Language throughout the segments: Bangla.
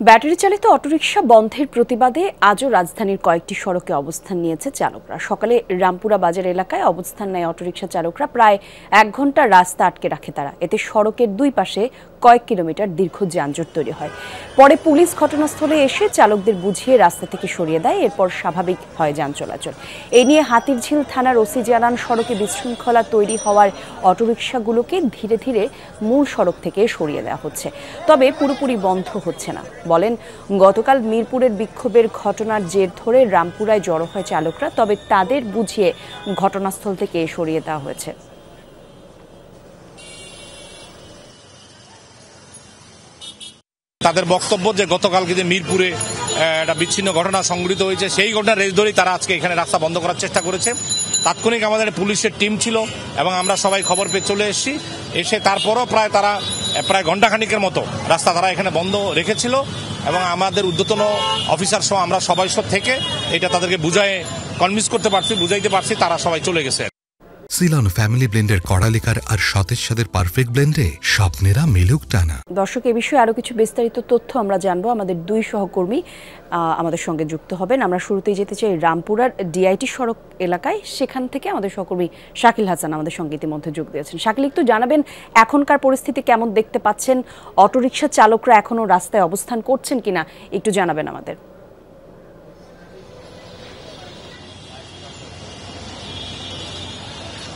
ব্যাটারি চালিত অটোরিকশা বন্ধের প্রতিবাদে আজও রাজধানীর কয়েকটি সড়কে অবস্থান নিয়েছে চালকরা। সকালে রামপুরা বাজার এলাকায় অবস্থান নেয় অটোরিকশা চালকরা। প্রায় 1 ঘন্টা রাস্তা আটকে রাখে তারা। এতে সড়কের দুই পাশে কয়েক কিলোমিটার দীর্ঘ যানজট তৈরি হয়। পরে পুলিশ ঘটনাস্থলে এসে চালকদের বুঝিয়ে রাস্তা থেকে সরিয়ে দেয়। এরপর স্বাভাবিক হয় যান চলাচল। এ নিয়ে হাতিরঝিল থানার ওসি জানান, সড়কে বিশৃঙ্খলা তৈরি হওয়ার অটোরিকশাগুলোকে ধীরে ধীরে মূল সড়ক থেকে সরিয়ে দেওয়া হচ্ছে, তবে পুরোপুরি বন্ধ হচ্ছে না। বলেন, গতকাল মিরপুরের বিক্ষোভের ঘটনার জের ধরে রামপুরায় জড়ো হয় চালকরা, তবে তাদের বুঝিয়ে ঘটনাস্থল থেকে সরিয়ে দেওয়া হয়েছে। তাদের বক্তব্য যে গতকালকে যে মিরপুরে একটা বিচ্ছিন্ন ঘটনা সংঘটিত হয়েছে, সেই ঘটনার রেশ ধরেই তারা আজকে এখানে রাস্তা বন্ধ করার চেষ্টা করেছে। তাৎক্ষণিক আমাদের পুলিশের টিম ছিল এবং আমরা সবাই খবর পেয়ে চলে এসেছি। এসে তারপরও প্রায় ঘণ্টাখানিকের মতো রাস্তা তারা এখানে বন্ধ রেখেছিল এবং আমাদের ঊর্ধ্বতন অফিসার সহ আমরা সবাই থেকে এটা তাদেরকে বুঝাইতে পারছি, তারা সবাই চলে গেছে। সিলন ফ্যামিলি ব্লেন্ডের কড়ালিকার আর সতেজ সাদের পারফেক্ট ব্লেন্ডে স্বপ্নেরা মেলুক টানা। দর্শক, এ বিষয়ে আরো কিছু বিস্তারিত তথ্য আমরা জানবো। আমাদের দুই সহকর্মী আমাদের সঙ্গে যুক্ত হবেন। আমরা শুরুতেই যেতে চাই রামপুরার ডিআইটি সড়ক এলাকায়। সেখান থেকে আমাদের সহকর্মী শাকিল হাসান আমাদের সঙ্গে ইতিমধ্যে যোগ দিয়েছেন। শাকিল, একটু জানাবেন এখনকার পরিস্থিতি কেমন দেখতে পাচ্ছেন? অটোরিকশা চালকরা এখনো রাস্তায় অবস্থান করছেন কিনা একটু জানাবেন আমাদের।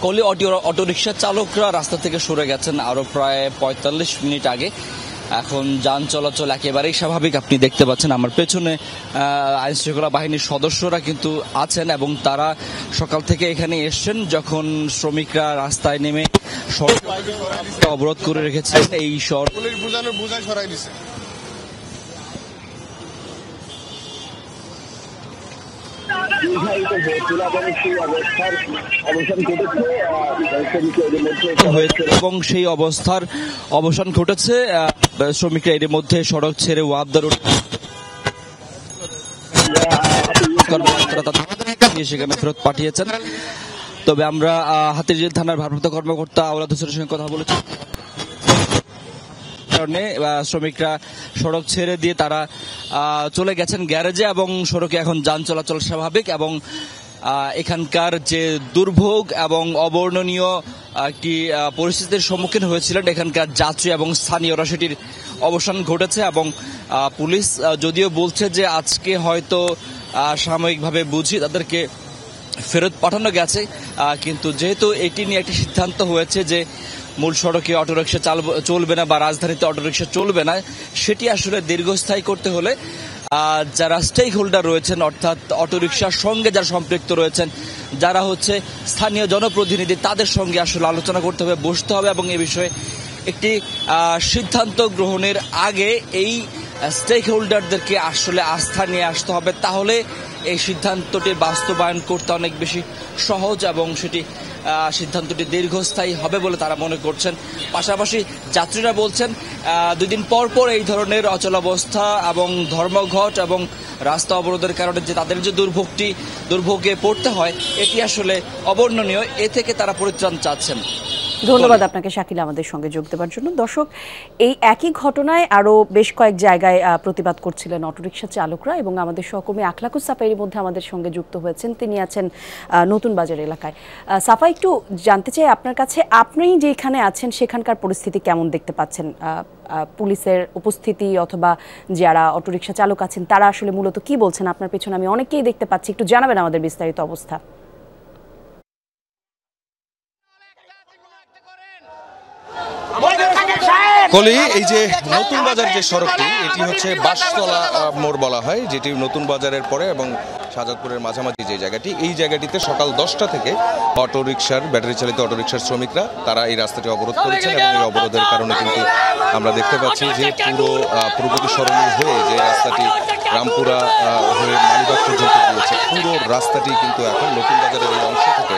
কলি অটোরিকশা চালকরা রাস্তা থেকে সরে গেছেন আরো প্রায় 45 মিনিট আগে। এখন যান চলাচল একেবারেই স্বাভাবিক। আপনি দেখতে পাচ্ছেন আমার পেছনে আইনশৃঙ্খলা বাহিনীর সদস্যরা কিন্তু আছেন এবং তারা সকাল থেকে এখানে এসছেন যখন শ্রমিকরা রাস্তায় নেমে সড়ক অবরোধ করে রেখেছেন। এই সড়ক এবং সেই অবস্থার অবসান ঘটেছে। শ্রমিকরা এর মধ্যে সড়ক ছেড়ে ওয়াবদার সেখানে ফেরত পাঠিয়েছেন। তবে আমরা হাতিরঝিল থানার ভারপ্রাপ্ত কর্মকর্তা আওলাদ হোসেনের সঙ্গে কথা বলেছি। কারণে শ্রমিকরা সড়ক ছেড়ে দিয়ে তারা চলে গেছেন গ্যারেজে এবং সড়কে এখন যান চলাচল স্বাভাবিক। এবং এখানকার যে দুর্ভোগ এবং অবর্ণনীয় একটি পরিস্থিতির সম্মুখীন হয়েছিলেন এখানকার যাত্রী এবং স্থানীয়রা, সেটির অবসান ঘটেছে। এবং পুলিশ যদিও বলছে যে আজকে হয়তো সাময়িকভাবে বুঝিয়ে তাদেরকে ফেরত পাঠানো গেছে, কিন্তু যেহেতু এটি নিয়ে একটি সিদ্ধান্ত হয়েছে যে মূল সড়কে অটোরিকশা চলবে না বা রাজধানীতে অটোরিকশা চলবে না, সেটি আসলে দীর্ঘস্থায়ী করতে হলে যারা স্টেক হোল্ডার রয়েছেন, অর্থাৎ অটোরিকশার সঙ্গে যারা সম্পৃক্ত রয়েছেন, যারা হচ্ছে স্থানীয় জনপ্রতিনিধি, তাদের সঙ্গে আসলে আলোচনা করতে হবে, বসতে হবে এবং এ বিষয়ে একটি সিদ্ধান্ত গ্রহণের আগে এই স্টেক হোল্ডারদেরকে আসলে আস্থা নিয়ে আসতে হবে। তাহলে এই সিদ্ধান্তটি বাস্তবায়ন করতে অনেক বেশি সহজ এবং সিদ্ধান্তটি দীর্ঘস্থায়ী হবে বলে তারা মনে করছেন। পাশাপাশি যাত্রীরা বলছেন 2 দিন পর পর এই ধরনের অচলাবস্থা এবং ধর্মঘট এবং রাস্তা অবরোধের কারণে যে তাদের যে দুর্ভোগে পড়তে হয়, এটি আসলে অবর্ণনীয়। এ থেকে তারা পরিত্রাণ চাচ্ছেন। ধন্যবাদ আপনাকে শাকিল আমাদের সঙ্গে যোগ দেওয়ার জন্য। দর্শক, এই একই ঘটনায় আরো বেশ কয়েক জায়গায় প্রতিবাদ করছিলেন অটোরিকশা চালকরা এবং আমাদের সহকর্মী আখলাকুস সাফা এর মধ্যে আমাদের সঙ্গে যুক্ত হয়েছেন। তিনি আছেন নতুন বাজার এলাকায়। সাফা, একটু জানতে চাই আপনার কাছে, আপনি যেখানে আছেন সেখানকার পরিস্থিতি কেমন দেখতে পাচ্ছেন? পুলিশের উপস্থিতি অথবা যারা অটোরিকশা চালক আছেন তারা আসলে মূলত কি বলছেন? আপনার পেছনে আমি অনেকেই দেখতে পাচ্ছি, একটু জানাবেন আমাদের বিস্তারিত অবস্থা। কলি, এই যে নতুন বাজার যে সড়কটি, এটি হচ্ছে বাসতলা মোড় বলা হয়, যেটি নতুন বাজারের পরে এবং শাহজাদপুরের মাঝামাঝি যে জায়গাটি, এই জায়গাটিতে সকাল 10টা থেকে ব্যাটারি চালিত অটোরিকশার শ্রমিকরা তারা এই রাস্তাটি অবরোধ করেছেন এবং এই অবরোধের কারণে কিন্তু আমরা দেখতে পাচ্ছি যে পুরো প্রগতি সরণি হয়ে যে রাস্তাটি রামপুরা হয়ে মালিবাগ পর্যন্ত গিয়েছে, পুরো রাস্তাটি কিন্তু এখন নতুন বাজারের এই অংশ থেকে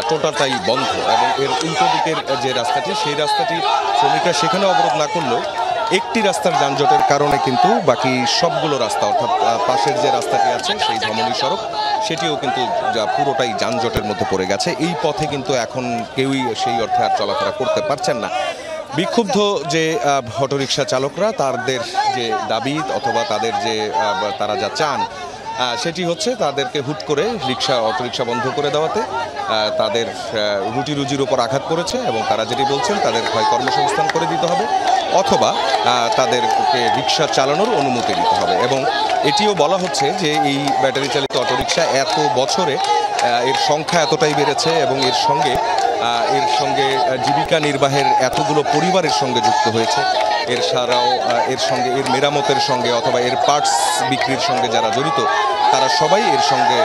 টোটালটাই বন্ধ। এবং এর উল্টো দিকের যে রাস্তাটি, সেই রাস্তাটি শ্রমিকরা সেখানে অবরোধ না করলেও একটি রাস্তার যানজটের কারণে কিন্তু বাকি সবগুলো রাস্তা, অর্থাৎ পাশের যে রাস্তাটি আছে সেই ধমনী সড়ক, সেটিও কিন্তু পুরোটাই যানজটের মধ্যে পড়ে গেছে। এই পথে কিন্তু এখন কেউই সেই অর্থে আর চলাফেরা করতে পারছেন না। বিক্ষুব্ধ যে অটোরিকশা চালকরা তাদের যে দাবি অথবা তাদের যে তারা যা চান সেটি হচ্ছে তাদেরকে হুট করে অটোরিকশা বন্ধ করে দেওয়াতে তাদের রুটি রুজির উপর আঘাত করেছে এবং তারা যেটি বলছেন তাদের হয় কর্মসংস্থান করে দিতে হবে অথবা তাদেরকে রিক্সা চালানোর অনুমতি দিতে হবে। এবং এটিও বলা হচ্ছে যে এই ব্যাটারি চালিত অটোরিকশা এত বছরে এর সংখ্যা এতটাই বেড়েছে এবং এর সঙ্গে জীবিকা নির্বাহের এতগুলো পরিবারের সঙ্গে যুক্ত হয়েছে। এর সঙ্গে এর মেরামতের সঙ্গে অথবা এর পার্টস বিক্রির সঙ্গে যারা জড়িত তারা সবাই এর সঙ্গে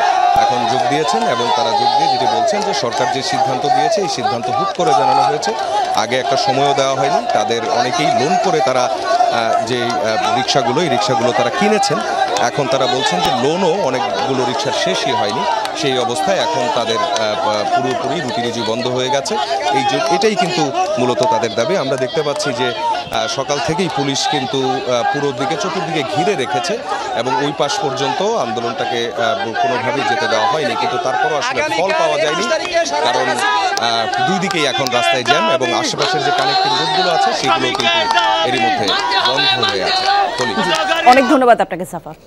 এখন যোগ দিয়েছেন এবং তারা যোগ দিয়ে যেটি বলছেন যে সরকার যে সিদ্ধান্ত দিয়েছে এই সিদ্ধান্ত হুট করে জানানো হয়েছে, আগে একটা সময়ও দেওয়া হয়নি। তাদের অনেকেই লোন করে তারা যে রিক্সাগুলো তারা কিনেছেন, এখন তারা বলছেন যে লোনও অনেকগুলো রিক্সার শেষই হয়নি। সেই অবস্থায় এখন তাদের পুরোপুরি রুটি বন্ধ হয়ে গেছে। এটাই কিন্তু মূলত তাদের দাবি। আমরা দেখতে পাচ্ছি যে সকাল থেকেই পুলিশ কিন্তু চতুর্দিকে ঘিরে রেখেছে এবং ওই পাশ পর্যন্ত আন্দোলনটাকে কোনোভাবেই যেতে দেওয়া হয়নি, কিন্তু তারপরও আসলে ফল পাওয়া যায়নি, কারণ দুই দিকেই এখন রাস্তায় জ্যাম এবং আশেপাশের যে কানেক্টিং রোডগুলো আছে সেগুলো কিন্তু এরই মধ্যে বন্ধ হয়ে আছে। অনেক ধন্যবাদ আপনাকে সাফা।